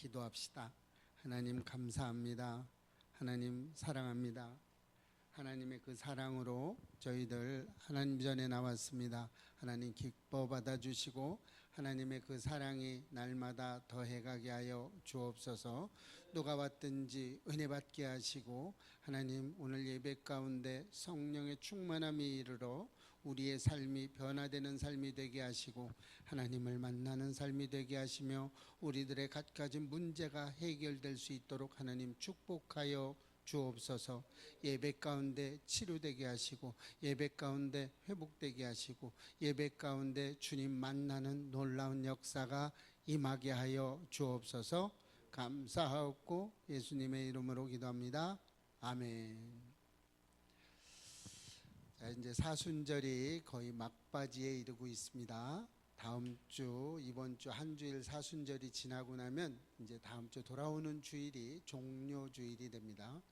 기도합시다. 하나님 감사합니다. 하나님 사랑합니다. 하나님의 그 사랑으로 저희들 하나님 전에 나왔습니다. 하나님 기뻐 받아주시고 하나님의 그 사랑이 날마다 더해가게 하여 주옵소서. 누가 왔든지 은혜 받게 하시고 하나님 오늘 예배 가운데 성령의 충만함이 이르러 우리의 삶이 변화되는 삶이 되게 하시고 하나님을 만나는 삶이 되게 하시며 우리들의 갖가지 문제가 해결될 수 있도록 하나님 축복하여 주옵소서. 예배 가운데 치료되게 하시고 예배 가운데 회복되게 하시고 예배 가운데 주님 만나는 놀라운 역사가 임하게 하여 주옵소서. 감사하옵고 예수님의 이름으로 기도합니다. 아멘. 자, 이제 사순절이 거의 막바지에 이르고 있습니다. 다음 주, 이번 주 한 주일 사순절이 지나고 나면 이제 다음 주 돌아오는 주일이 종료주일이 됩니다.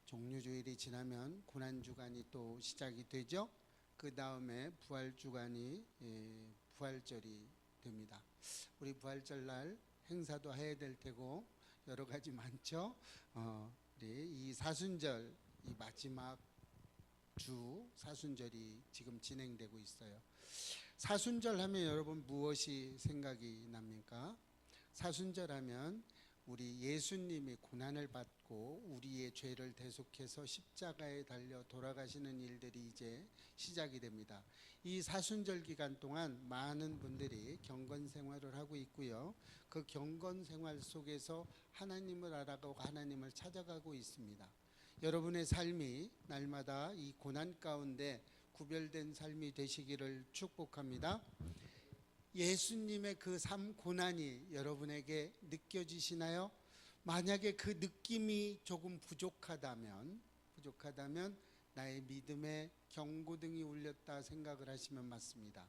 종료주일이 지나면 고난주간이 또 시작이 되죠. 그 다음에 부활주간이 부활절이 됩니다. 우리 부활절날 행사도 해야 될 테고 여러 가지 많죠. 우리 이 사순절, 이 마지막 주 사순절이 지금 진행되고 있어요. 사순절 하면 여러분 무엇이 생각이 납니까? 사순절 하면 우리 예수님이 고난을 받고 우리의 죄를 대속해서 십자가에 달려 돌아가시는 일들이 이제 시작이 됩니다. 이 사순절 기간 동안 많은 분들이 경건 생활을 하고 있고요. 그 경건 생활 속에서 하나님을 알아가고 하나님을 찾아가고 있습니다. 여러분의 삶이 날마다 이 고난 가운데 구별된 삶이 되시기를 축복합니다. 예수님의 그 삶 고난이 여러분에게 느껴지시나요? 만약에 그 느낌이 조금 부족하다면 나의 믿음의 경고등이 울렸다 생각을 하시면 맞습니다.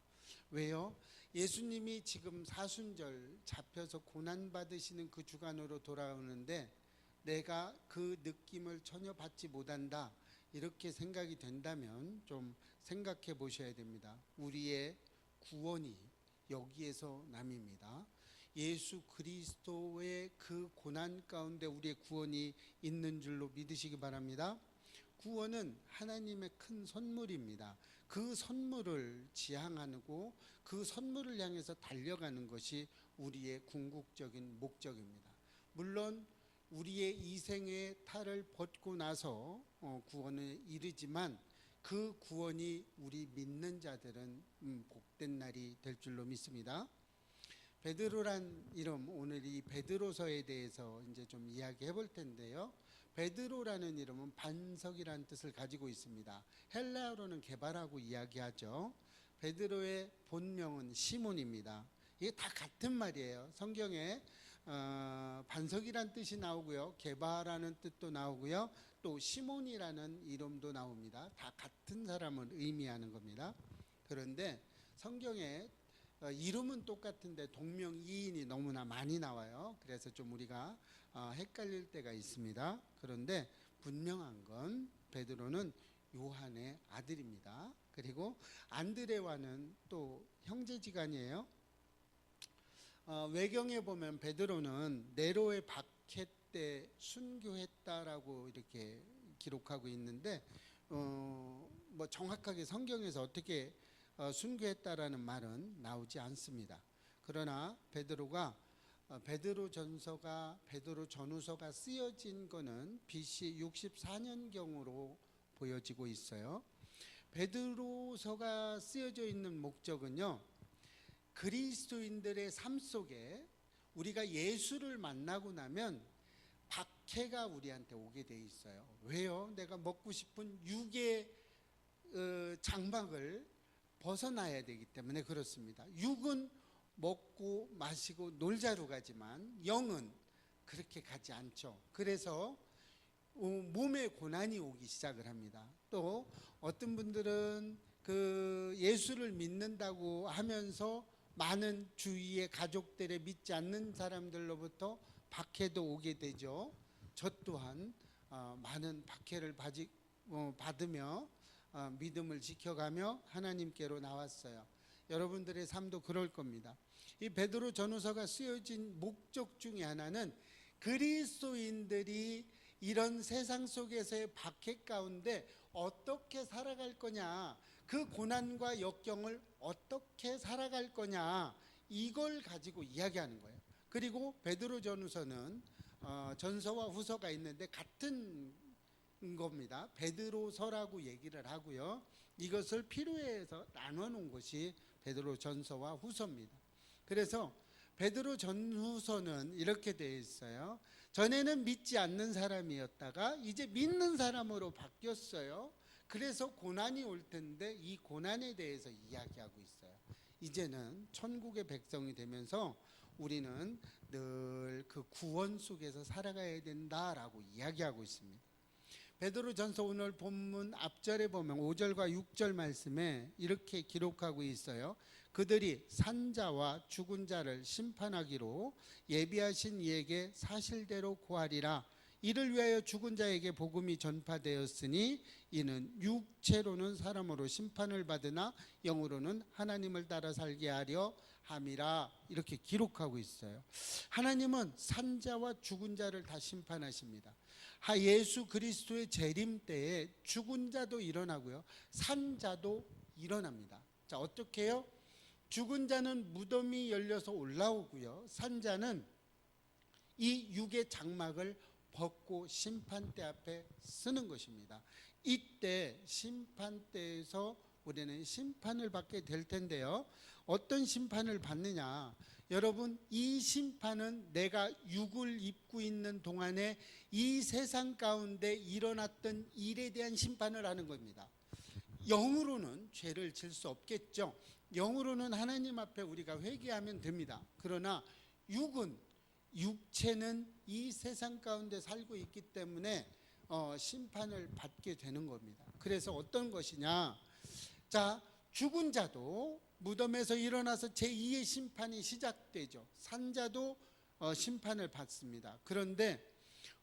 왜요? 예수님이 지금 사순절 잡혀서 고난받으시는 그 주간으로 돌아오는데 내가 그 느낌을 전혀 받지 못한다, 이렇게 생각이 된다면 좀 생각해 보셔야 됩니다. 우리의 구원이 여기에서 남입니다. 예수 그리스도의 그 고난 가운데 우리의 구원이 있는 줄로 믿으시기 바랍니다. 구원은 하나님의 큰 선물입니다. 그 선물을 지향하고 그 선물을 향해서 달려가는 것이 우리의 궁극적인 목적입니다. 물론 우리의 이생의 탈을 벗고 나서 구원을 이르지만 그 구원이 우리 믿는 자들은 복된 날이 될 줄로 믿습니다. 베드로란 이름, 오늘 이 베드로서에 대해서 이제 좀 이야기해 볼 텐데요. 베드로라는 이름은 반석이라는 뜻을 가지고 있습니다. 헬라어로는 개발하고 이야기하죠. 베드로의 본명은 시몬입니다. 이게 다 같은 말이에요. 성경에 반석이란 뜻이 나오고요, 개바라는 뜻도 나오고요, 또 시몬이라는 이름도 나옵니다. 다 같은 사람을 의미하는 겁니다. 그런데 성경에 이름은 똑같은데 동명이인이 너무나 많이 나와요. 그래서 좀 우리가 헷갈릴 때가 있습니다. 그런데 분명한 건 베드로는 요한의 아들입니다. 그리고 안드레와는 또 형제지간이에요. 외경에 보면 베드로는 네로의 박해 때 순교했다라고 이렇게 기록하고 있는데 뭐 정확하게 성경에서 어떻게 순교했다라는 말은 나오지 않습니다. 그러나 베드로가 베드로전서가 베드로 전후서가 쓰여진 것은 BC 64년경으로 보여지고 있어요. 베드로서가 쓰여져 있는 목적은요, 그리스도인들의 삶 속에 우리가 예수를 만나고 나면 박해가 우리한테 오게 돼 있어요. 왜요? 내가 먹고 싶은 육의 장막을 벗어나야 되기 때문에 그렇습니다. 육은 먹고 마시고 놀자로 가지만 영은 그렇게 가지 않죠. 그래서 몸에 고난이 오기 시작을 합니다. 또 어떤 분들은 그 예수를 믿는다고 하면서 많은 주위의 가족들의 믿지 않는 사람들로부터 박해도 오게 되죠. 저 또한 많은 박해를 받으며 믿음을 지켜가며 하나님께로 나왔어요. 여러분들의 삶도 그럴 겁니다. 이 베드로 전후서가 쓰여진 목적 중에 하나는 그리스도인들이 이런 세상 속에서의 박해 가운데 어떻게 살아갈 거냐, 그 고난과 역경을 어떻게 살아갈 거냐, 이걸 가지고 이야기하는 거예요. 그리고 베드로 전후서는 전서와 후서가 있는데 같은 겁니다. 베드로서라고 얘기를 하고요. 이것을 필요해서 나눠 놓은 것이 베드로 전서와 후서입니다. 그래서 베드로 전후서는 이렇게 되어 있어요. 전에는 믿지 않는 사람이었다가 이제 믿는 사람으로 바뀌었어요. 그래서 고난이 올 텐데 이 고난에 대해서 이야기하고 있어요. 이제는 천국의 백성이 되면서 우리는 늘 그 구원 속에서 살아가야 된다라고 이야기하고 있습니다. 베드로전서 오늘 본문 앞절에 보면 5절과 6절 말씀에 이렇게 기록하고 있어요. 그들이 산자와 죽은 자를 심판하기로 예비하신 이에게 사실대로 고하리라. 이를 위하여 죽은 자에게 복음이 전파되었으니 이는 육체로는 사람으로 심판을 받으나 영으로는 하나님을 따라 살게 하려 함이라. 이렇게 기록하고 있어요. 하나님은 산자와 죽은 자를 다 심판하십니다. 예수 그리스도의 재림 때에 죽은 자도 일어나고요, 산자도 일어납니다. 자, 어떻게 해요? 죽은 자는 무덤이 열려서 올라오고요, 산자는 이 육의 장막을 벗고 심판대 앞에 서는 것입니다. 이때 심판대에서 우리는 심판을 받게 될 텐데요, 어떤 심판을 받느냐, 여러분, 이 심판은 내가 육을 입고 있는 동안에 이 세상 가운데 일어났던 일에 대한 심판을 하는 겁니다. 영으로는 죄를 질 수 없겠죠. 영으로는 하나님 앞에 우리가 회개하면 됩니다. 그러나 육체는 이 세상 가운데 살고 있기 때문에 심판을 받게 되는 겁니다. 그래서 어떤 것이냐, 자, 죽은 자도 무덤에서 일어나서 제2의 심판이 시작되죠. 산자도 심판을 받습니다. 그런데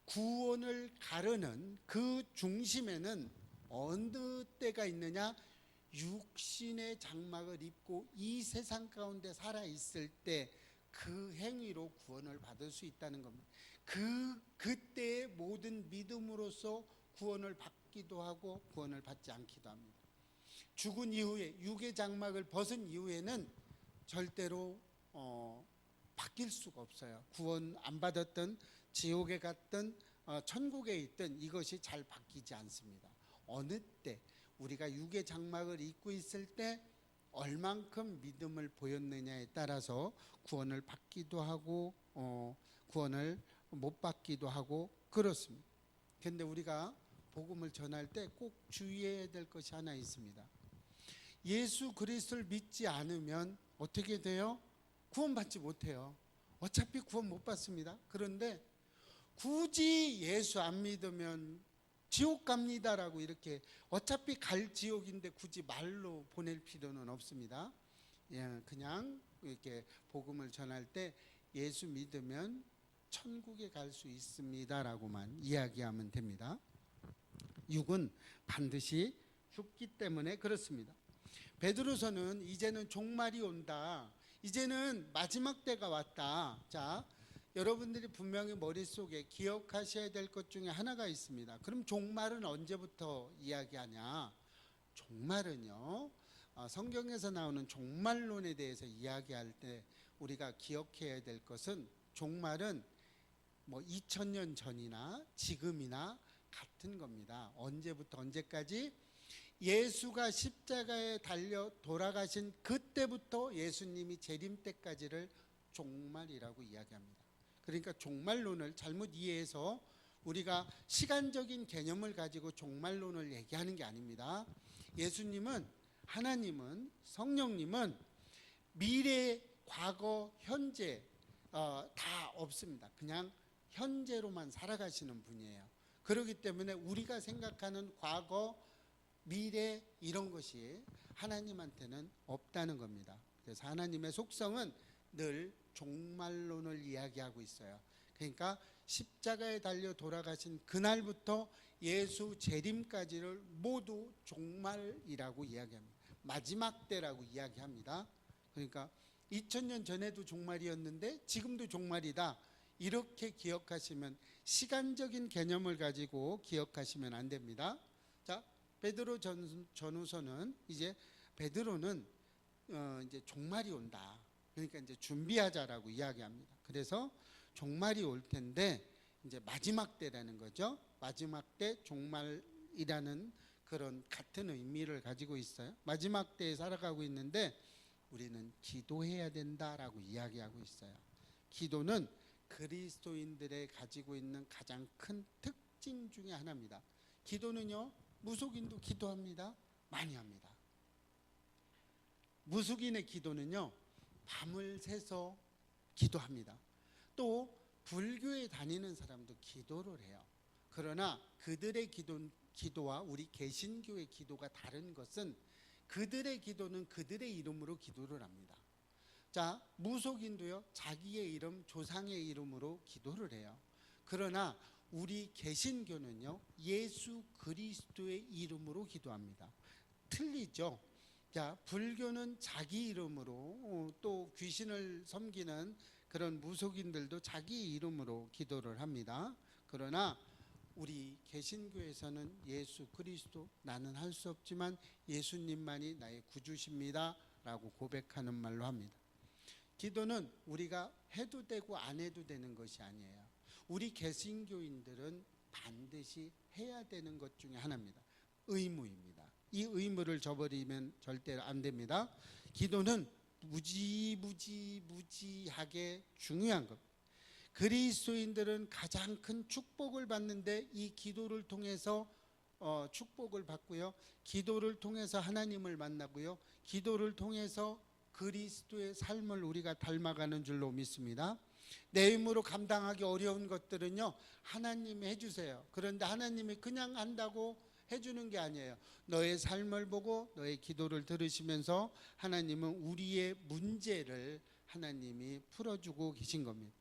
구원을 가르는 그 중심에는 어느 때가 있느냐, 육신의 장막을 입고 이 세상 가운데 살아있을 때 그 행위로 구원을 받을 수 있다는 겁니다. 그때의 모든 믿음으로써 구원을 받기도 하고 구원을 받지 않기도 합니다. 죽은 이후에, 육의 장막을 벗은 이후에는 절대로 바뀔 수가 없어요. 구원 안 받았던, 지옥에 갔던 천국에 있던 이것이 잘 바뀌지 않습니다. 어느 때 우리가 육의 장막을 입고 있을 때 얼만큼 믿음을 보였느냐에 따라서 구원을 받기도 하고 구원을 못 받기도 하고 그렇습니다. 그런데 우리가 복음을 전할 때 꼭 주의해야 될 것이 하나 있습니다. 예수 그리스도를 믿지 않으면 어떻게 돼요? 구원받지 못해요. 어차피 구원 못 받습니다. 그런데 굳이 예수 안 믿으면 지옥 갑니다라고 이렇게, 어차피 갈 지옥인데 굳이 말로 보낼 필요는 없습니다. 그냥 이렇게 복음을 전할 때 예수 믿으면 천국에 갈 수 있습니다라고만 이야기하면 됩니다. 육은 반드시 죽기 때문에 그렇습니다. 베드로서는 이제는 종말이 온다, 이제는 마지막 때가 왔다. 자, 여러분들이 분명히 머릿속에 기억하셔야 될 것 중에 하나가 있습니다. 그럼 종말은 언제부터 이야기하냐? 종말은요, 성경에서 나오는 종말론에 대해서 이야기할 때 우리가 기억해야 될 것은, 종말은 2000년 전이나 지금이나 같은 겁니다. 언제부터 언제까지? 예수가 십자가에 달려 돌아가신 그때부터 예수님이 재림 때까지를 종말이라고 이야기합니다. 그러니까 종말론을 잘못 이해해서 우리가 시간적인 개념을 가지고 종말론을 얘기하는 게 아닙니다. 예수님은, 하나님은, 성령님은 미래, 과거, 현재 다 없습니다. 그냥 현재로만 살아가시는 분이에요. 그렇기 때문에 우리가 생각하는 과거, 미래 이런 것이 하나님한테는 없다는 겁니다. 그래서 하나님의 속성은 늘 종말론을 이야기하고 있어요. 그러니까 십자가에 달려 돌아가신 그날부터 예수 재림까지를 모두 종말이라고 이야기합니다. 마지막 때라고 이야기합니다. 그러니까 2000년 전에도 종말이었는데 지금도 종말이다. 이렇게 기억하시면, 시간적인 개념을 가지고 기억하시면 안 됩니다. 자, 베드로 전후서는 이제 베드로는 이제 종말이 온다. 그러니까 이제 준비하자라고 이야기합니다. 그래서 종말이 올 텐데 이제 마지막 때라는 거죠. 마지막 때 종말이라는 그런 같은 의미를 가지고 있어요. 마지막 때에 살아가고 있는데 우리는 기도해야 된다라고 이야기하고 있어요. 기도는 그리스도인들의 가지고 있는 가장 큰 특징 중에 하나입니다. 기도는요, 무속인도 기도합니다. 많이 합니다. 무속인의 기도는요, 밤을 새서 기도합니다. 또 불교에 다니는 사람도 기도를 해요. 그러나 그들의 기도와 우리 개신교의 기도가 다른 것은, 그들의 기도는 그들의 이름으로 기도를 합니다. 자, 무속인도요, 자기의 이름, 조상의 이름으로 기도를 해요. 그러나 우리 개신교는요, 예수 그리스도의 이름으로 기도합니다. 틀리죠? 자, 불교는 자기 이름으로, 또 귀신을 섬기는 그런 무속인들도 자기 이름으로 기도를 합니다. 그러나 우리 개신교에서는 예수 그리스도, 나는 할 수 없지만 예수님만이 나의 구주십니다 라고 고백하는 말로 합니다. 기도는 우리가 해도 되고 안 해도 되는 것이 아니에요. 우리 개신교인들은 반드시 해야 되는 것 중에 하나입니다. 의무입니다. 이 의무를 저버리면 절대 안 됩니다. 기도는 무지하게 중요한 것. 그리스도인들은 가장 큰 축복을 받는데 이 기도를 통해서 축복을 받고요. 기도를 통해서 하나님을 만나고요. 기도를 통해서 그리스도의 삶을 우리가 닮아가는 줄로 믿습니다. 내 힘으로 감당하기 어려운 것들은요, 하나님이 해주세요. 그런데 하나님이 그냥 한다고 해주는 게 아니에요. 너의 삶을 보고 너의 기도를 들으시면서 하나님은 우리의 문제를 하나님이 풀어주고 계신 겁니다.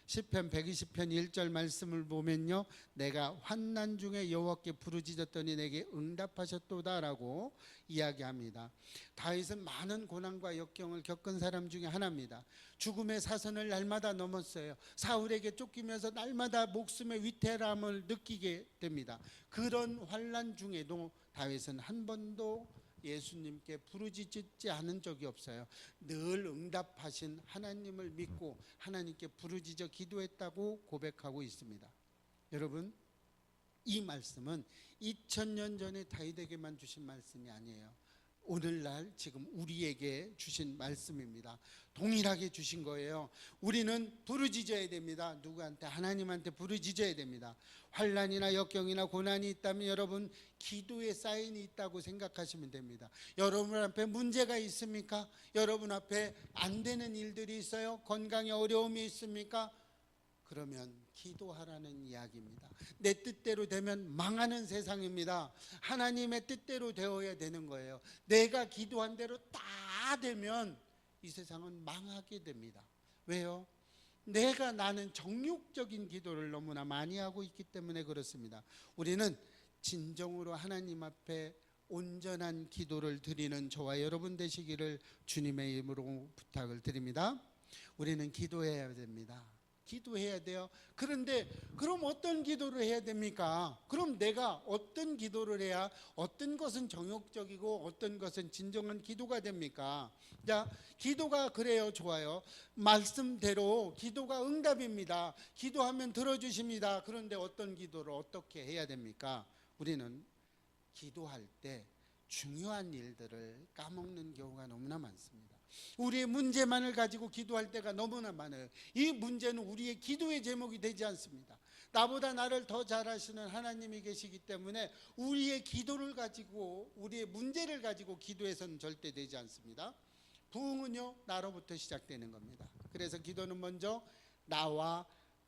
시편 120편 1절 말씀을 보면요, 내가 환난 중에 여호와께 부르짖었더니 내게 응답하셨도다라고 이야기합니다. 다윗은 많은 고난과 역경을 겪은 사람 중에 하나입니다. 죽음의 사선을 날마다 넘었어요. 사울에게 쫓기면서 날마다 목숨의 위태함을 느끼게 됩니다. 그런 환난 중에도 다윗은 한 번도 예수님께 부르짖지 않은 적이 없어요. 늘 응답하신 하나님을 믿고 하나님께 부르짖어 기도했다고 고백하고 있습니다. 여러분, 이 말씀은 2000년 전에 다윗에게만 주신 말씀이 아니에요. 오늘날 지금 우리에게 주신 말씀입니다. 동일하게 주신 거예요. 우리는 부르짖어야 됩니다. 누구한테? 하나님한테 부르짖어야 됩니다. 환난이나 역경이나 고난이 있다면 여러분, 기도의 사인이 있다고 생각하시면 됩니다. 여러분 앞에 문제가 있습니까? 여러분 앞에 안 되는 일들이 있어요? 건강에 어려움이 있습니까? 그러면 기도하라는 이야기입니다. 내 뜻대로 되면 망하는 세상입니다. 하나님의 뜻대로 되어야 되는 거예요. 내가 기도한 대로 다 되면 이 세상은 망하게 됩니다. 왜요? 나는 정욕적인 기도를 너무나 많이 하고 있기 때문에 그렇습니다. 우리는 진정으로 하나님 앞에 온전한 기도를 드리는 저와 여러분 되시기를 주님의 이름으로 부탁을 드립니다. 우리는 기도해야 됩니다. 기도해야 돼요. 그런데 그럼 어떤 기도를 해야 됩니까? 그럼 내가 어떤 기도를 해야 어떤 것은 정욕적이고 어떤 것은 진정한 기도가 됩니까? 자, 기도가 그래요. 좋아요. 말씀대로 기도가 응답입니다. 기도하면 들어주십니다. 그런데 어떤 기도를 어떻게 해야 됩니까? 우리는 기도할 때 중요한 일들을 까먹는 경우가 너무나 많습니다. 우리의 문제만을 가지고 기도할 때가 너무나 많아요. 이 문제는 우리의 기도의 제목이 되지 않습니다. 나보다 나를 더 잘 아시는 하나님이 계시기 때문에 우리의 기도를 가지고, 우리의 문제를 가지고 기도해서는 절대 되지 않습니다. 부흥은요, 나로부터 시작되는 겁니다. 그래서 기도는 먼저 나와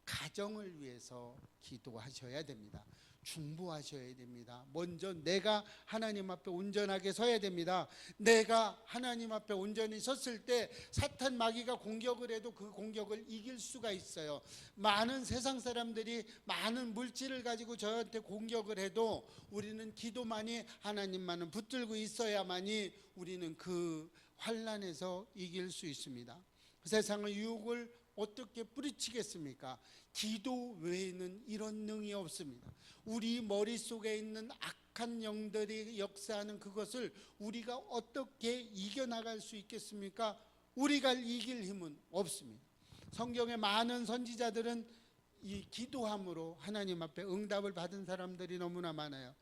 가정을 위해서 기도하셔야 됩니다. 중보하셔야 됩니다. 먼저 내가 하나님 앞에 온전하게 서야 됩니다. 내가 하나님 앞에 온전히 섰을 때 사탄 마귀가 공격을 해도 그 공격을 이길 수가 있어요. 많은 세상 사람들이 많은 물질을 가지고 저한테 공격을 해도 우리는 기도만이, 하나님만은 붙들고 있어야만이 우리는 그 환난에서 이길 수 있습니다. 세상의 유혹을 어떻게 뿌리치겠습니까? 기도 외에는 이런 능이 없습니다. 우리 머릿속에 있는 악한 영들이 역사하는 그것을 우리가 어떻게 이겨나갈 수 있겠습니까? 우리가 이길 힘은 없습니다. 성경의 많은 선지자들은 이 기도함으로 하나님 앞에 응답을 받은 사람들이 너무나 많아요.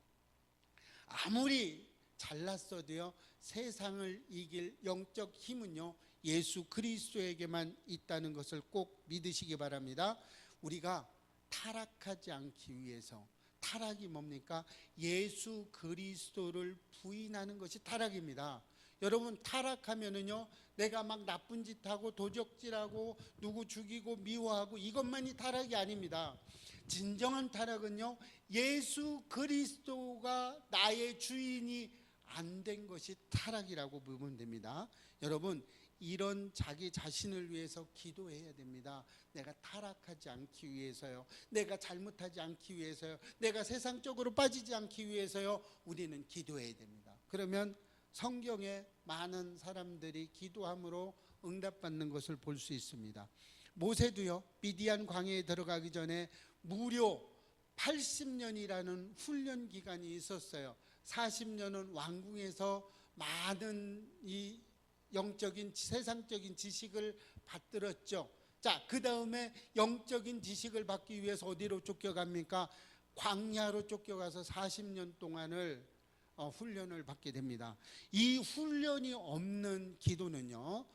아무리 잘났어도요, 세상을 이길 영적 힘은요, 예수 그리스도에게만 있다는 것을 꼭 믿으시기 바랍니다. 우리가 타락하지 않기 위해서, 타락이 뭡니까? 예수 그리스도를 부인하는 것이 타락입니다. 여러분, 타락하면은요, 내가 막 나쁜 짓 하고 도적질하고 누구 죽이고 미워하고 이것만이 타락이 아닙니다. 진정한 타락은요, 예수 그리스도가 나의 주인이 안 된 것이 타락이라고 보면 됩니다. 여러분, 이런 자기 자신을 위해서 기도해야 됩니다. 내가 타락하지 않기 위해서요, 내가 잘못하지 않기 위해서요, 내가 세상적으로 빠지지 않기 위해서요, 우리는 기도해야 됩니다. 그러면 성경에 많은 사람들이 기도함으로 응답받는 것을 볼 수 있습니다. 모세도요, 미디안 광야에 들어가기 전에 무려 80년이라는 훈련 기간이 있었어요. 40년은 왕궁에서 많은 이 영적인 세상적인 지식을 받들었죠. 자, 그 다음에 영적인 지식을 받기 위해서 어디로 쫓겨갑니까? 광야로 쫓겨가서 40년 동안을 훈련을 받게 됩니다. 이 훈련이 없는 기도는요,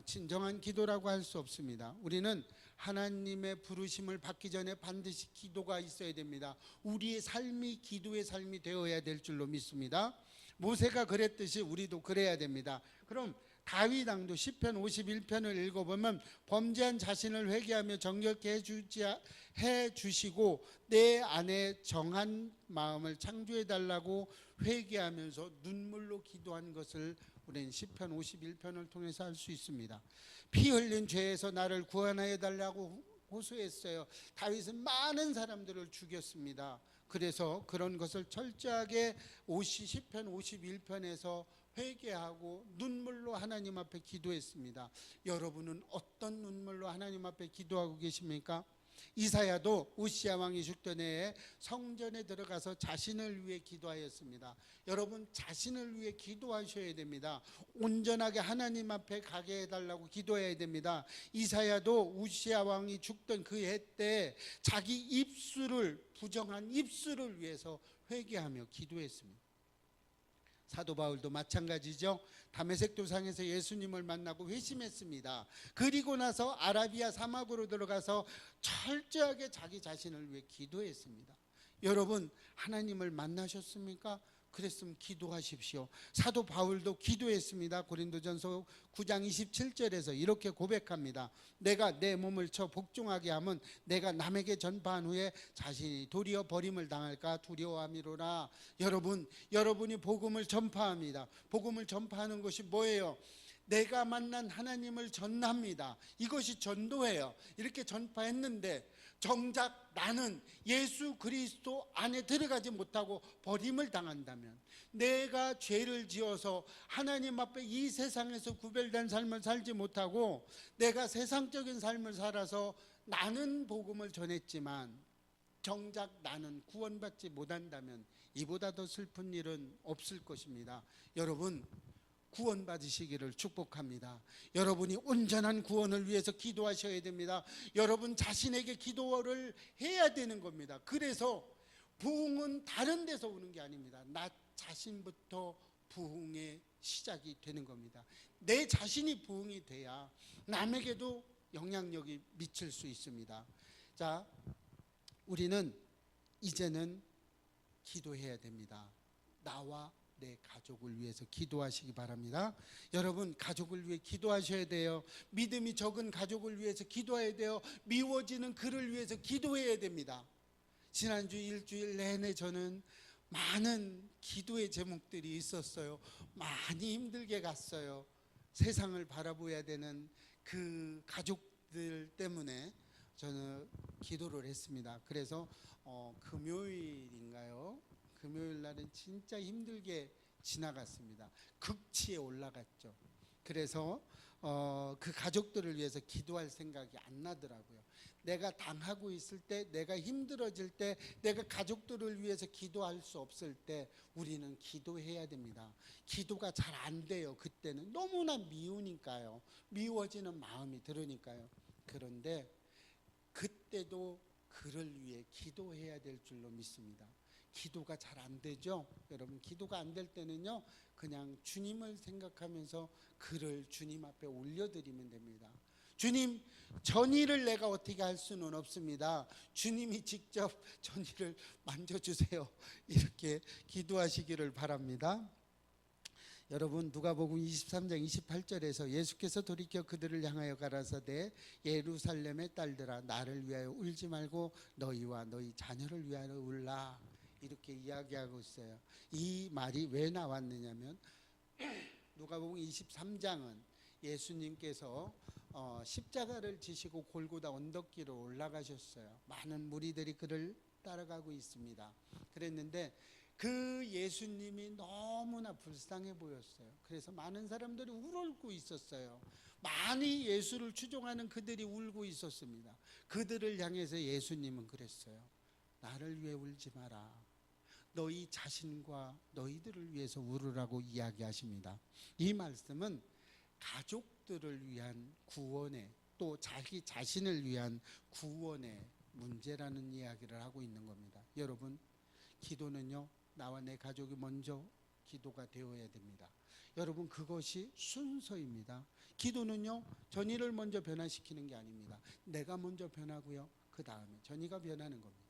진정한 기도라고 할 수 없습니다. 우리는 하나님의 부르심을 받기 전에 반드시 기도가 있어야 됩니다. 우리의 삶이 기도의 삶이 되어야 될 줄로 믿습니다. 모세가 그랬듯이 우리도 그래야 됩니다. 그럼 다윗 왕도 시편 51편을 읽어보면 범죄한 자신을 회개하며 정결케 해주시고 내 안에 정한 마음을 창조해달라고 회개하면서 눈물로 기도한 것을 우리는 시편 51편을 통해서 알 수 있습니다. 피 흘린 죄에서 나를 구원하여 달라고 호소했어요. 다윗은 많은 사람들을 죽였습니다. 그래서 그런 것을 철저하게 시편 51편에서 회개하고 눈물로 하나님 앞에 기도했습니다. 여러분은 어떤 눈물로 하나님 앞에 기도하고 계십니까? 이사야도 우시야 왕이 죽던 해에 성전에 들어가서 자신을 위해 기도하였습니다. 여러분, 자신을 위해 기도하셔야 됩니다. 온전하게 하나님 앞에 가게 해달라고 기도해야 됩니다. 이사야도 우시야 왕이 죽던 그 해 때 자기 입술을, 부정한 입술을 위해서 회개하며 기도했습니다. 사도 바울도 마찬가지죠. 다메섹 도상에서 예수님을 만나고 회심했습니다. 그리고 나서 아라비아 사막으로 들어가서 철저하게 자기 자신을 위해 기도했습니다. 여러분, 하나님을 만나셨습니까? 그랬으면 기도하십시오. 사도 바울도 기도했습니다. 고린도전서 9장 27절에서 이렇게 고백합니다. 내가 내 몸을 쳐 복종하게 하면 내가 남에게 전파한 후에 자신이 도리어 버림을 당할까 두려워함이로라. 여러분이 복음을 전파합니다. 복음을 전파하는 것이 뭐예요? 내가 만난 하나님을 전합니다. 이것이 전도예요. 이렇게 전파했는데 정작 나는 예수 그리스도 안에 들어가지 못하고 버림을 당한다면, 내가 죄를 지어서 하나님 앞에 이 세상에서 구별된 삶을 살지 못하고 내가 세상적인 삶을 살아서 나는 복음을 전했지만 정작 나는 구원받지 못한다면 이보다 더 슬픈 일은 없을 것입니다. 여러분, 구원받으시기를 축복합니다. 여러분이 온전한 구원을 위해서 기도하셔야 됩니다. 여러분 자신에게 기도를 해야 되는 겁니다. 그래서 부흥은 다른 데서 오는 게 아닙니다. 나 자신부터 부흥의 시작이 되는 겁니다. 내 자신이 부흥이 돼야 남에게도 영향력이 미칠 수 있습니다. 자, 우리는 이제는 기도해야 됩니다. 나와 내 가족을 위해서 기도하시기 바랍니다. 여러분, 가족을 위해 기도하셔야 돼요. 믿음이 적은 가족을 위해서 기도해야 돼요. 미워지는 그를 위해서 기도해야 됩니다. 지난주 일주일 내내 저는 많은 기도의 제목들이 있었어요. 많이 힘들게 갔어요. 세상을 바라봐야 되는 그 가족들 때문에 저는 기도를 했습니다. 그래서 금요일인가요? 금요일 날은 진짜 힘들게 지나갔습니다. 극치에 올라갔죠. 그래서 그 가족들을 위해서 기도할 생각이 안 나더라고요. 내가 당하고 있을 때, 내가 힘들어질 때, 내가 가족들을 위해서 기도할 수 없을 때 우리는 기도해야 됩니다. 기도가 잘 안 돼요. 그때는 너무나 미우니까요. 미워지는 마음이 들으니까요. 그런데 그때도 그를 위해 기도해야 될 줄로 믿습니다. 기도가 잘 안 되죠? 여러분, 기도가 안 될 때는요, 그냥 주님을 생각하면서 그를 주님 앞에 올려드리면 됩니다. 주님, 전의를 내가 어떻게 할 수는 없습니다. 주님이 직접 전의를 만져주세요. 이렇게 기도하시기를 바랍니다. 여러분, 누가복음 23장 28절에서 예수께서 돌이켜 그들을 향하여 가라사대 예루살렘의 딸들아 나를 위하여 울지 말고 너희와 너희 자녀를 위하여 울라, 이렇게 이야기하고 있어요. 이 말이 왜 나왔느냐면 누가복음 23장은 예수님께서 십자가를 지시고 골고다 언덕길을 올라가셨어요. 많은 무리들이 그를 따라가고 있습니다. 그랬는데 그 예수님이 너무나 불쌍해 보였어요. 그래서 많은 사람들이 울고 있었어요. 많이 예수를 추종하는 그들이 울고 있었습니다. 그들을 향해서 예수님은 그랬어요. 나를 위해 울지 마라. 너희 자신과 너희들을 위해서 울으라고 이야기하십니다. 이 말씀은 가족들을 위한 구원의, 또 자기 자신을 위한 구원의 문제라는 이야기를 하고 있는 겁니다. 여러분, 기도는요, 나와 내 가족이 먼저 기도가 되어야 됩니다. 여러분, 그것이 순서입니다. 기도는요, 전의를 먼저 변화시키는 게 아닙니다. 내가 먼저 변하고요, 그 다음에 전의가 변하는 겁니다.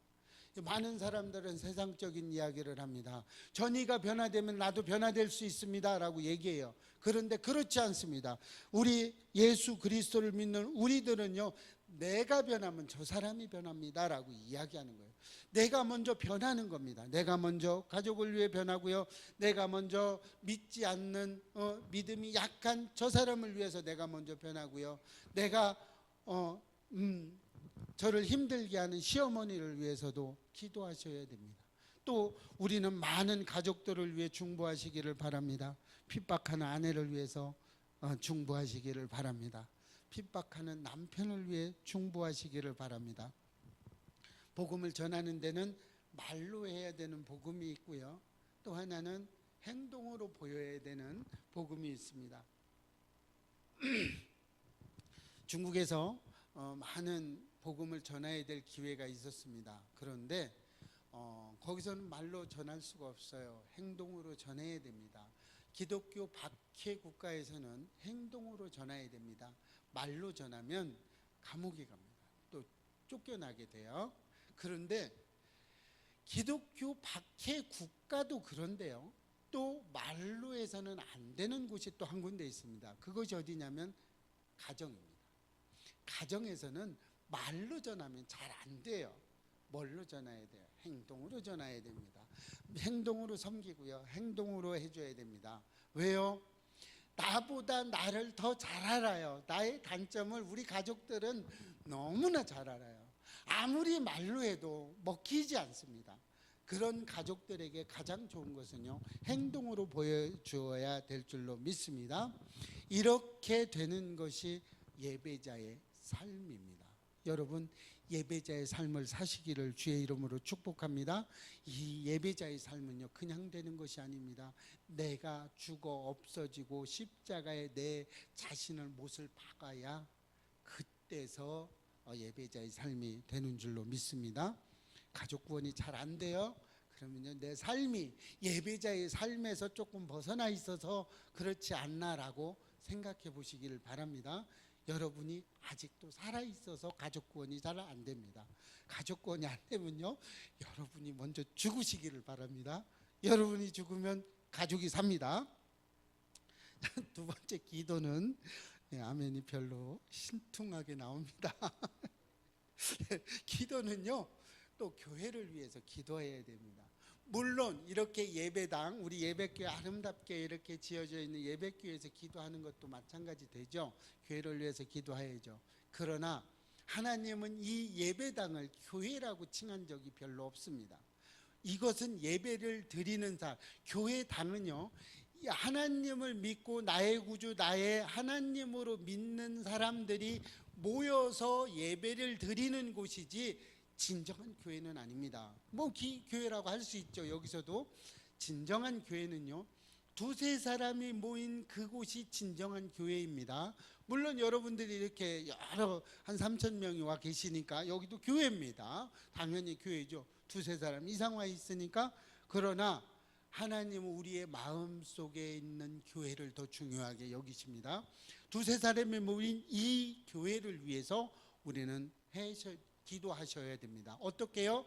많은 사람들은 세상적인 이야기를 합니다. 전의가 변화되면 나도 변화될 수 있습니다 라고 얘기해요. 그런데 그렇지 않습니다. 우리 예수 그리스도를 믿는 우리들은요, 내가 변하면 저 사람이 변합니다 라고 이야기하는 거예요. 내가 먼저 변하는 겁니다. 내가 먼저 가족을 위해 변하고요, 내가 먼저 믿지 않는 믿음이 약한 저 사람을 위해서 내가 먼저 변하고요, 내가 저를 힘들게 하는 시어머니를 위해서도 기도하셔야 됩니다. 또 우리는 많은 가족들을 위해 중보하시기를 바랍니다. 핍박하는 아내를 위해서 중보하시기를 바랍니다. 핍박하는 남편을 위해 중보하시기를 바랍니다. 복음을 전하는 데는 말로 해야 되는 복음이 있고요, 또 하나는 행동으로 보여야 되는 복음이 있습니다. 중국에서 많은 복음을 전해야 될 기회가 있었습니다. 그런데 거기서는 말로 전할 수가 없어요. 행동으로 전해야 됩니다. 기독교 박해 국가에서는 행동으로 전해야 됩니다. 말로 전하면 감옥에 갑니다. 또 쫓겨나게 돼요. 그런데 기독교 박해 국가도 그런데요, 또 말로 해서는 안 되는 곳이 또 한 군데 있습니다. 그것이 어디냐면 가정입니다. 가정에서는 말로 전하면 잘 안 돼요. 뭘로 전해야 돼요? 행동으로 전해야 됩니다. 행동으로 섬기고요, 행동으로 해줘야 됩니다. 왜요? 나보다 나를 더 잘 알아요. 나의 단점을 우리 가족들은 너무나 잘 알아요. 아무리 말로 해도 먹히지 않습니다. 그런 가족들에게 가장 좋은 것은요, 행동으로 보여주어야 될 줄로 믿습니다. 이렇게 되는 것이 예배자의 삶입니다. 여러분, 예배자의 삶을 사시기를 주의 이름으로 축복합니다. 이 예배자의 삶은요, 그냥 되는 것이 아닙니다. 내가 죽어 없어지고 십자가에 내 자신을 못을 박아야 그때서 예배자의 삶이 되는 줄로 믿습니다. 가족 구원이 잘 안 돼요? 그러면요, 내 삶이 예배자의 삶에서 조금 벗어나 있어서 그렇지 않나라고 생각해 보시기를 바랍니다. 여러분이 아직도 살아있어서 가족 구원이 잘 안 됩니다. 가족 구원이 안 되면요, 여러분이 먼저 죽으시기를 바랍니다. 여러분이 죽으면 가족이 삽니다. 두 번째 기도는 아멘이 별로 신통하게 나옵니다. 기도는요, 또 교회를 위해서 기도해야 됩니다. 물론 이렇게 예배당, 우리 예배교회 아름답게 이렇게 지어져 있는 예배교회에서 기도하는 것도 마찬가지 되죠. 교회를 위해서 기도해야죠. 그러나 하나님은 이 예배당을 교회라고 칭한 적이 별로 없습니다. 이것은 예배를 드리는 사, 교회당은요, 하나님을 믿고 나의 구주, 나의 하나님으로 믿는 사람들이 모여서 예배를 드리는 곳이지 진정한 교회는 아닙니다. 뭐 교회라고 할 수 있죠. 여기서도 진정한 교회는요, 두세 사람이 모인 그곳이 진정한 교회입니다. 물론 여러분들이 이렇게 여러 한 3,000명이 와 계시니까 여기도 교회입니다. 당연히 교회죠. 두세 사람 이상 와 있으니까. 그러나 하나님은 우리의 마음속에 있는 교회를 더 중요하게 여기십니다. 두세 사람이 모인 이 교회를 위해서 우리는 기도하셔야 됩니다. 어떻게요?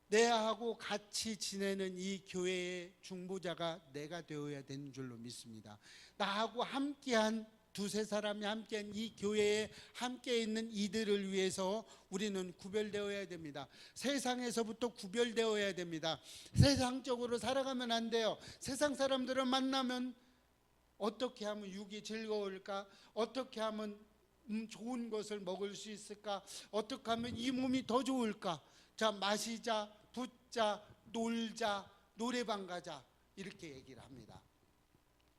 내하고 같이 지내는 이 교회의 중보자가 내가 되어야 되는 줄로 믿습니다. 나하고 함께한 두세 사람이 함께한 이 교회에 함께 있는 이들을 위해서 우리는 구별되어야 됩니다. 세상에서부터 구별되어야 됩니다. 세상적으로 살아가면 안 돼요. 세상 사람들을 만나면 어떻게 하면 육이 즐거울까? 어떻게 하면 좋은 것을 먹을 수 있을까? 어떻게 하면 이 몸이 더 좋을까? 자, 마시자, 붙자, 놀자, 노래방 가자, 이렇게 얘기를 합니다.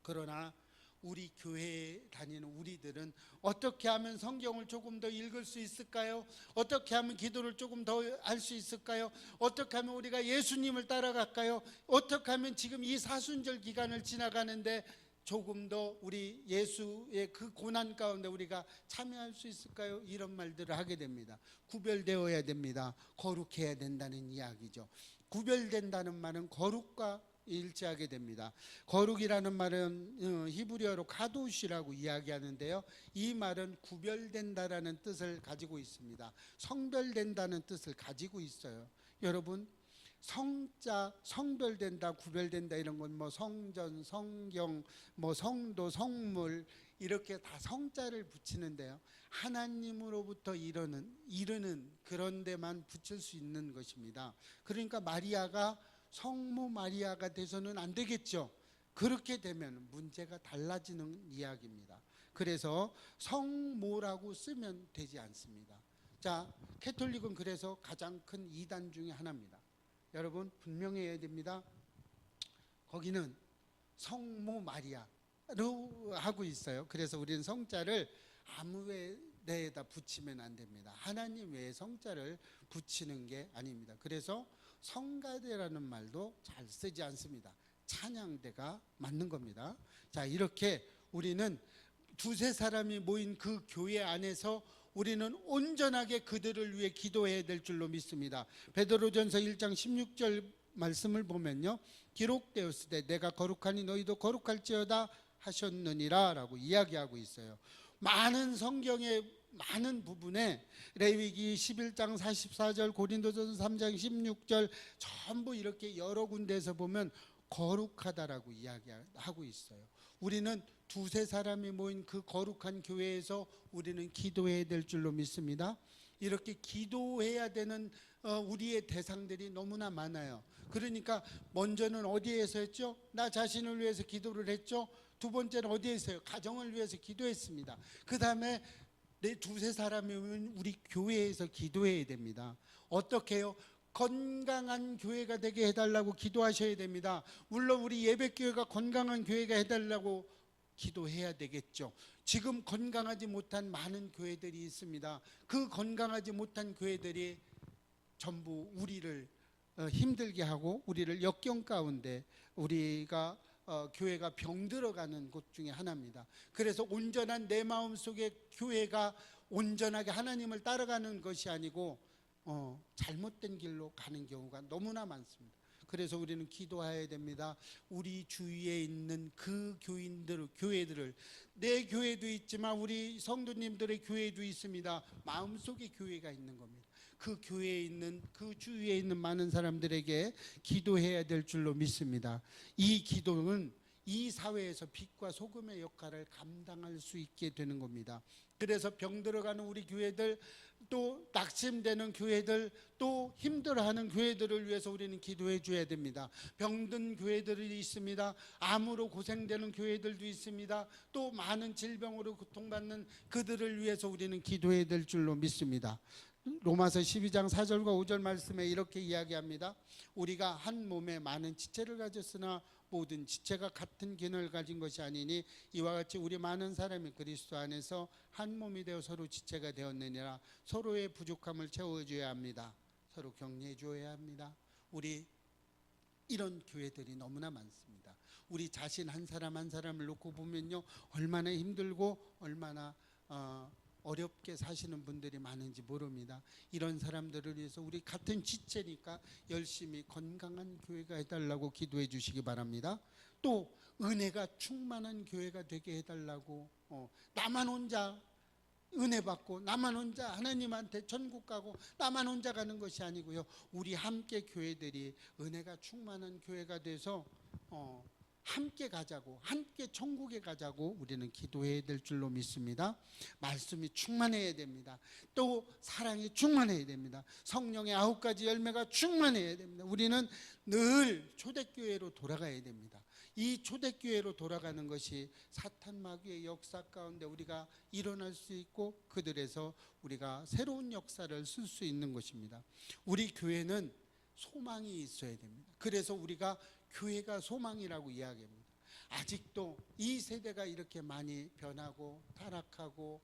그러나 우리 교회에 다니는 우리들은 어떻게 하면 성경을 조금 더 읽을 수 있을까요? 어떻게 하면 기도를 조금 더 할 수 있을까요? 어떻게 하면 우리가 예수님을 따라갈까요? 어떻게 하면 지금 이 사순절 기간을 지나가는데 조금 더 우리 예수의 그 고난 가운데 우리가 참여할 수 있을까요? 이런 말들을 하게 됩니다. 구별되어야 됩니다. 거룩해야 된다는 이야기죠. 구별된다는 말은 거룩과 일치하게 됩니다. 거룩이라는 말은 히브리어로 카도시라고 이야기하는데요, 이 말은 구별된다라는 뜻을 가지고 있습니다. 성별된다는 뜻을 가지고 있어요. 여러분, 성자, 성별된다, 구별된다, 이런 건 뭐 성전, 성경, 뭐 성도, 성물, 이렇게 다 성자를 붙이는데요, 하나님으로부터 이르는 그런 데만 붙일 수 있는 것입니다. 그러니까 마리아가 성모 마리아가 돼서는 안 되겠죠. 그렇게 되면 문제가 달라지는 이야기입니다. 그래서 성모라고 쓰면 되지 않습니다. 자, 캐톨릭은 그래서 가장 큰 이단 중에 하나입니다. 여러분 분명해야 됩니다. 거기는 성모 마리아로 하고 있어요. 그래서 우리는 성자를 아무 데에다 붙이면 안 됩니다. 하나님 외에 성자를 붙이는 게 아닙니다. 그래서 성가대라는 말도 잘 쓰지 않습니다. 찬양대가 맞는 겁니다. 자, 이렇게 우리는 두세 사람이 모인 그 교회 안에서 우리는 온전하게 그들을 위해 기도해야 될 줄로 믿습니다. 베드로전서 1장 16절 말씀을 보면요, 기록되었으되 내가 거룩하니 너희도 거룩할지어다 하셨느니라 라고 이야기하고 있어요. 많은 성경의 많은 부분에 레위기 11장 44절, 고린도전서 3장 16절 전부 이렇게 여러 군데에서 보면 거룩하다라고 이야기하고 있어요. 우리는 두세 사람이 모인 그 거룩한 교회에서 우리는 기도해야 될 줄로 믿습니다. 이렇게 기도해야 되는 우리의 대상들이 너무나 많아요. 그러니까 먼저는 어디에서 했죠? 나 자신을 위해서 기도를 했죠. 두 번째는 어디에서요? 가정을 위해서 기도했습니다. 그 다음에 내 두세 사람이 우리 교회에서 기도해야 됩니다. 어떻게 해요? 건강한 교회가 되게 해달라고 기도하셔야 됩니다. 물론 우리 예배교회가 건강한 교회가 해달라고 기도해야 되겠죠. 지금 건강하지 못한 많은 교회들이 있습니다. 그 건강하지 못한 교회들이 전부 우리를 힘들게 하고 우리를 역경 가운데 우리가 교회가 병들어가는 곳 중에 하나입니다. 그래서 온전한 내 마음속에 교회가 온전하게 하나님을 따라가는 것이 아니고 잘못된 길로 가는 경우가 너무나 많습니다. 그래서 우리는 기도해야 됩니다. 우리 주위에 있는 그 교회들을, 내 교회도 있지만 우리 성도님들의 교회도 있습니다. 마음속에 교회가 있는 겁니다. 그 교회에 있는, 그 주위에 있는 많은 사람들에게 기도해야 될 줄로 믿습니다. 이 기도는 이 사회에서 빛과 소금의 역할을 감당할 수 있게 되는 겁니다. 그래서 병들어가는 우리 교회들, 또 낙심되는 교회들, 또 힘들어하는 교회들을 위해서 우리는 기도해 줘야 됩니다. 병든 교회들이 있습니다. 암으로 고생되는 교회들도 있습니다. 또 많은 질병으로 고통받는 그들을 위해서 우리는 기도해야 될 줄로 믿습니다. 로마서 12장 4절과 5절 말씀에 이렇게 이야기합니다. 우리가 한 몸에 많은 지체를 가졌으나 모든 지체가 같은 기능을 가진 것이 아니니 이와 같이 우리 많은 사람이 그리스도 안에서 한 몸이 되어 서로 지체가 되었느니라. 서로의 부족함을 채워줘야 합니다. 서로 격려해 줘야 합니다. 우리 이런 교회들이 너무나 많습니다. 우리 자신 한 사람 한 사람을 놓고 보면요, 얼마나 힘들고 얼마나 어렵게 사시는 분들이 많은지 모릅니다. 이런 사람들을 위해서 우리 같은 지체니까 열심히 건강한 교회가 해달라고 기도해 주시기 바랍니다. 또 은혜가 충만한 교회가 되게 해달라고, 나만 혼자 은혜 받고 나만 혼자 하나님한테 천국 가고 나만 혼자 가는 것이 아니고요, 우리 함께 교회들이 은혜가 충만한 교회가 돼서 함께 가자고, 함께 천국에 가자고 우리는 기도해야 될 줄로 믿습니다. 말씀이 충만해야 됩니다. 또 사랑이 충만해야 됩니다. 성령의 9가지 열매가 충만해야 됩니다. 우리는 늘 초대교회로 돌아가야 됩니다. 이 초대교회로 돌아가는 것이 사탄 마귀의 역사 가운데 우리가 일어날 수 있고 그들에서 우리가 새로운 역사를 쓸 수 있는 것입니다. 우리 교회는 소망이 있어야 됩니다. 그래서 우리가 교회가 소망이라고 이야기합니다. 아직도 이 세대가 이렇게 많이 변하고 타락하고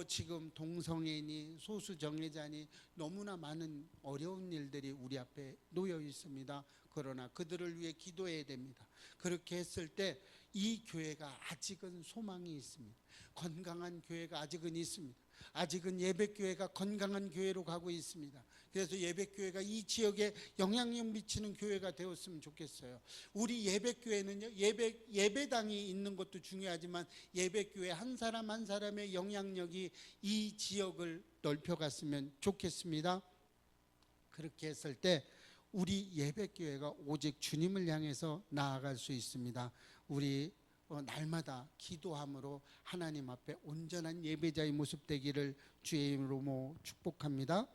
지금 동성애니 소수정예자니 너무나 많은 어려운 일들이 우리 앞에 놓여 있습니다. 그러나 그들을 위해 기도해야 됩니다. 그렇게 했을 때 이 교회가 아직은 소망이 있습니다. 건강한 교회가 아직은 있습니다. 아직은 예배교회가 건강한 교회로 가고 있습니다. 그래서 예배교회가 이 지역에 영향력 미치는 교회가 되었으면 좋겠어요. 우리 예배교회는요, 예배당이 있는 것도 중요하지만 예배교회 한 사람 한 사람의 영향력이 이 지역을 넓혀갔으면 좋겠습니다. 그렇게 했을 때 우리 예배교회가 오직 주님을 향해서 나아갈 수 있습니다. 우리 날마다 기도함으로 하나님 앞에 온전한 예배자의 모습 되기를 주의 이름으로 축복합니다.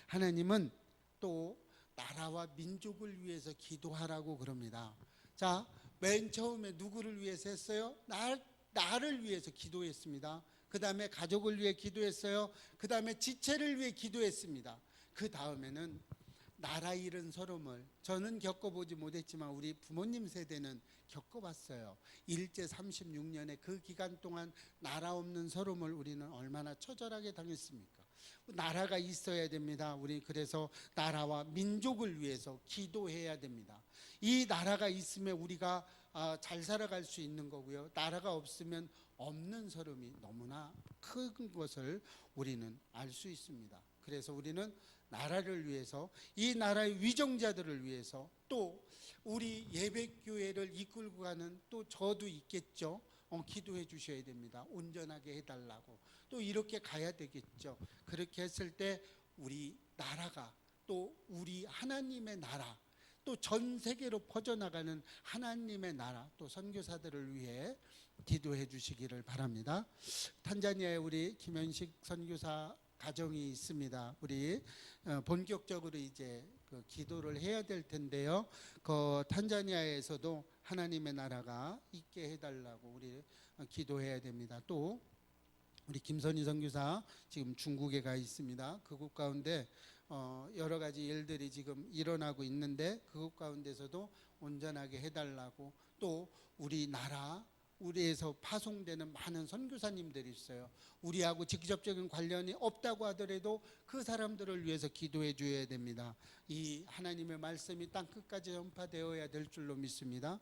하나님은 또 나라와 민족을 위해서 기도하라고 그럽니다. 자, 맨 처음에 누구를 위해서 했어요? 나를 위해서 기도했습니다. 그 다음에 가족을 위해 기도했어요. 그 다음에 지체를 위해 기도했습니다. 그 다음에는 나라 잃은 서름을 저는 겪어보지 못했지만 우리 부모님 세대는 겪어봤어요. 일제 36년의 그 기간 동안 나라 없는 서름을 우리는 얼마나 처절하게 당했습니까? 나라가 있어야 됩니다. 우리 그래서 나라와 민족을 위해서 기도해야 됩니다. 이 나라가 있으면 우리가 잘 살아갈 수 있는 거고요, 나라가 없으면 없는 서름이 너무나 큰 것을 우리는 알 수 있습니다. 그래서 우리는 나라를 위해서, 이 나라의 위정자들을 위해서, 또 우리 예배교회를 이끌고 가는 또 저도 있겠죠. 기도해 주셔야 됩니다. 온전하게 해달라고. 또 이렇게 가야 되겠죠. 그렇게 했을 때 우리 나라가, 또 우리 하나님의 나라, 또 전 세계로 퍼져나가는 하나님의 나라, 또 선교사들을 위해 기도해 주시기를 바랍니다. 탄자니아에 우리 김현식 선교사 가정이 있습니다. 우리 본격적으로 이제 그 기도를 해야 될 텐데요, 그 탄자니아에서도 하나님의 나라가 있게 해달라고 우리 기도해야 됩니다. 또 우리 김선희 선교사 지금 중국에 가 있습니다. 그곳 가운데 여러 가지 일들이 지금 일어나고 있는데 그곳 가운데서도 온전하게 해달라고, 또 우리나라 우리에서 파송되는 많은 선교사님들이 있어요. 우리하고 직접적인 관련이 없다고 하더라도 그 사람들을 위해서 기도해 줘야 됩니다. 이 하나님의 말씀이 땅끝까지 전파되어야 될 줄로 믿습니다.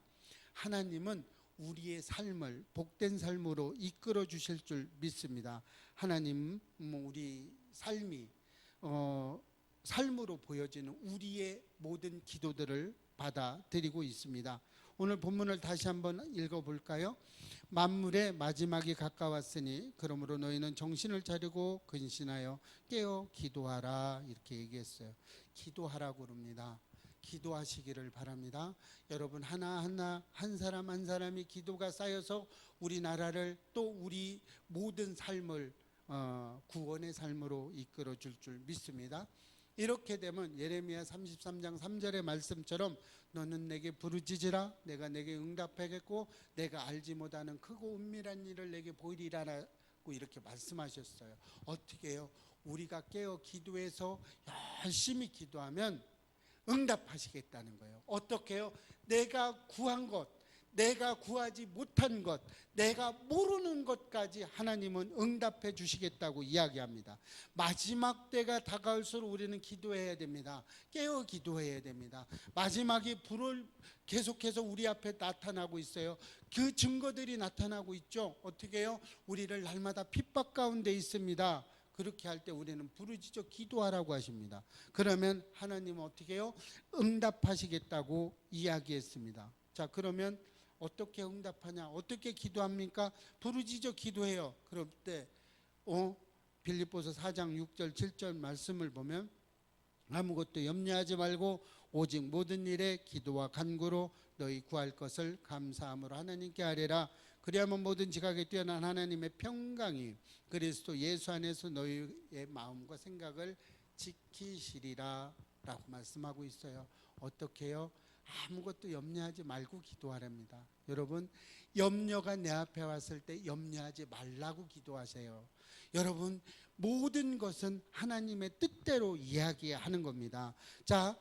하나님은 우리의 삶을 복된 삶으로 이끌어 주실 줄 믿습니다. 하나님, 우리 삶이 삶으로 보여지는 우리의 모든 기도들을 받아들이고 있습니다. 오늘 본문을 다시 한번 읽어볼까요? 만물의 마지막이 가까웠으니 그러므로 너희는 정신을 차리고 근신하여 깨어 기도하라, 이렇게 얘기했어요. 기도하라고 그럽니다. 기도하시기를 바랍니다. 여러분 하나하나 한 사람 한 사람이 기도가 쌓여서 우리나라를 또 우리 모든 삶을 구원의 삶으로 이끌어 줄 믿습니다. 이렇게 되면 예레미야 33장 3절의 말씀처럼 너는 내게 부르짖으라 내가 내게 응답하겠고 내가 알지 못하는 크고 은밀한 일을 내게 보이리라고 이렇게 말씀하셨어요. 어떻게 해요? 우리가 깨어 기도해서 열심히 기도하면 응답하시겠다는 거예요. 어떻게 해요? 내가 구한 것, 내가 구하지 못한 것, 내가 모르는 것까지 하나님은 응답해 주시겠다고 이야기합니다. 마지막 때가 다가올수록 우리는 기도해야 됩니다. 깨어 기도해야 됩니다. 마지막이 불을 계속해서 우리 앞에 나타나고 있어요. 그 증거들이 나타나고 있죠. 어떻게 해요? 우리를 날마다 핍박 가운데 있습니다. 그렇게 할 때 우리는 부르짖어 기도하라고 하십니다. 그러면 하나님은 어떻게 해요? 응답하시겠다고 이야기했습니다. 자, 그러면 어떻게 응답하냐? 어떻게 기도합니까? 부르짖어 기도해요. 그럴 때 빌립보서 4장 6절 7절 말씀을 보면 아무것도 염려하지 말고 오직 모든 일에 기도와 간구로 너희 구할 것을 감사함으로 하나님께 아뢰라. 그리하면 모든 지각에 뛰어난 하나님의 평강이 그리스도 예수 안에서 너희의 마음과 생각을 지키시리라 라고 말씀하고 있어요. 어떻게 해요? 아무것도 염려하지 말고 기도하랍니다. 여러분, 염려가 내 앞에 왔을 때 염려하지 말라고 기도하세요. 여러분, 모든 것은 하나님의 뜻대로 이야기하는 겁니다. 자,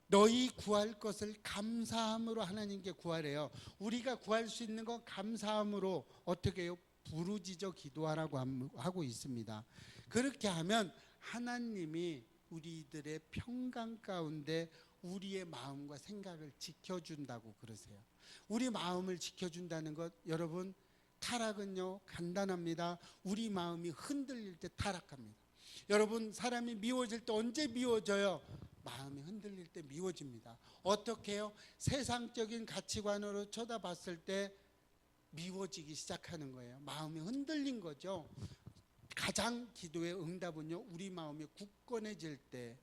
너희 구할 것을 감사함으로 하나님께 구하래요. 우리가 구할 수 있는 건 감사함으로 어떻게 해요? 부르짖어 기도하라고 하고 있습니다. 그렇게 하면 하나님이 우리들의 평강 가운데 우리의 마음과 생각을 지켜준다고 그러세요. 우리 마음을 지켜준다는 것, 여러분, 타락은요 간단합니다. 우리 마음이 흔들릴 때 타락합니다. 여러분, 사람이 미워질 때 언제 미워져요? 마음이 흔들릴 때 미워집니다. 어떻게 해요? 세상적인 가치관으로 쳐다봤을 때 미워지기 시작하는 거예요. 마음이 흔들린 거죠. 가장 기도의 응답은요, 우리 마음이 굳건해질 때,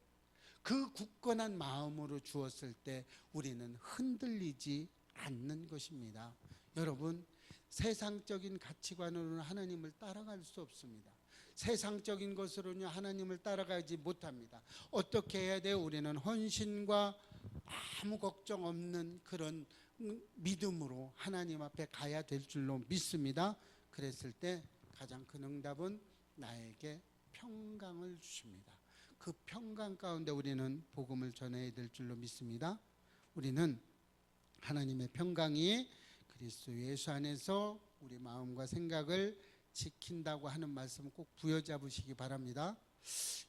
그 굳건한 마음으로 주었을 때 우리는 흔들리지 않는 것입니다. 여러분, 세상적인 가치관으로는 하나님을 따라갈 수 없습니다. 세상적인 것으로는 하나님을 따라가지 못합니다. 어떻게 해야 돼요? 우리는 헌신과 아무 걱정 없는 그런 믿음으로 하나님 앞에 가야 될 줄로 믿습니다. 그랬을 때 가장 큰 응답은 나에게 평강을 주십니다. 그 평강 가운데 우리는 복음을 전해야 될 줄로 믿습니다. 우리는 하나님의 평강이 그리스도 예수 안에서 우리 마음과 생각을 지킨다고 하는 말씀을 꼭 부여잡으시기 바랍니다.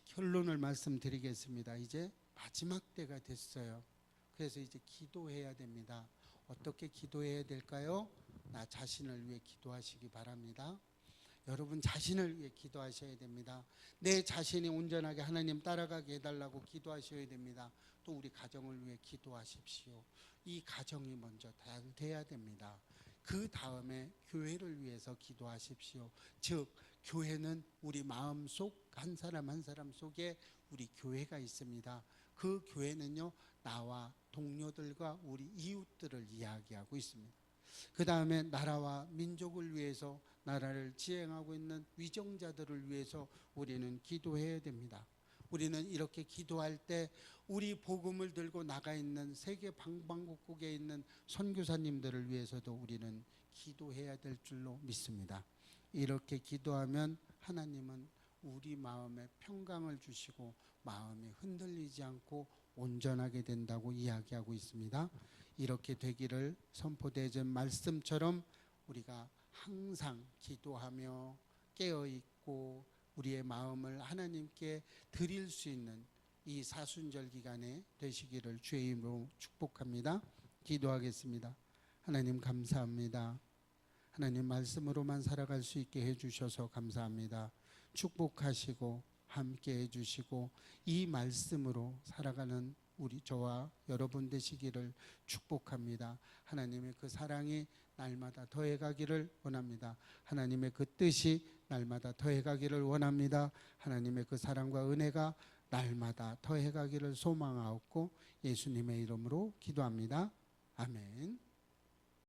결론을 말씀드리겠습니다. 이제 마지막 때가 됐어요. 그래서 이제 기도해야 됩니다. 어떻게 기도해야 될까요? 나 자신을 위해 기도하시기 바랍니다. 여러분 자신을 위해 기도하셔야 됩니다. 내 자신이 온전하게 하나님 따라가게 해달라고 기도하셔야 됩니다. 또 우리 가정을 위해 기도하십시오. 이 가정이 먼저 잘 돼야 됩니다. 그 다음에 교회를 위해서 기도하십시오. 즉 교회는 우리 마음속 한 사람 한 사람 속에 우리 교회가 있습니다. 그 교회는요 나와 동료들과 우리 이웃들을 이야기하고 있습니다. 그 다음에 나라와 민족을 위해서 나라를 지행하고 있는 위정자들을 위해서 우리는 기도해야 됩니다. 우리는 이렇게 기도할 때 우리 복음을 들고 나가 있는 세계 방방곡곡에 있는 선교사님들을 위해서도 우리는 기도해야 될 줄로 믿습니다. 이렇게 기도하면 하나님은 우리 마음에 평강을 주시고 마음이 흔들리지 않고 온전하게 된다고 이야기하고 있습니다. 이렇게 되기를 선포되어진 말씀처럼 우리가 항상 기도하며 깨어있고 우리의 마음을 하나님께 드릴 수 있는 이 사순절 기간에 되시기를 주의 이름으로 축복합니다. 기도하겠습니다. 하나님 감사합니다. 하나님 말씀으로만 살아갈 수 있게 해주셔서 감사합니다. 축복하시고 함께 해주시고 이 말씀으로 살아가는 우리 저와 여러분 되시기를 축복합니다. 하나님의 그 사랑이 날마다 더해가기를 원합니다. 하나님의 그 뜻이 날마다 더해가기를 원합니다. 하나님의 그 사랑과 은혜가 날마다 더해가기를 소망하옵고 예수님의 이름으로 기도합니다. 아멘.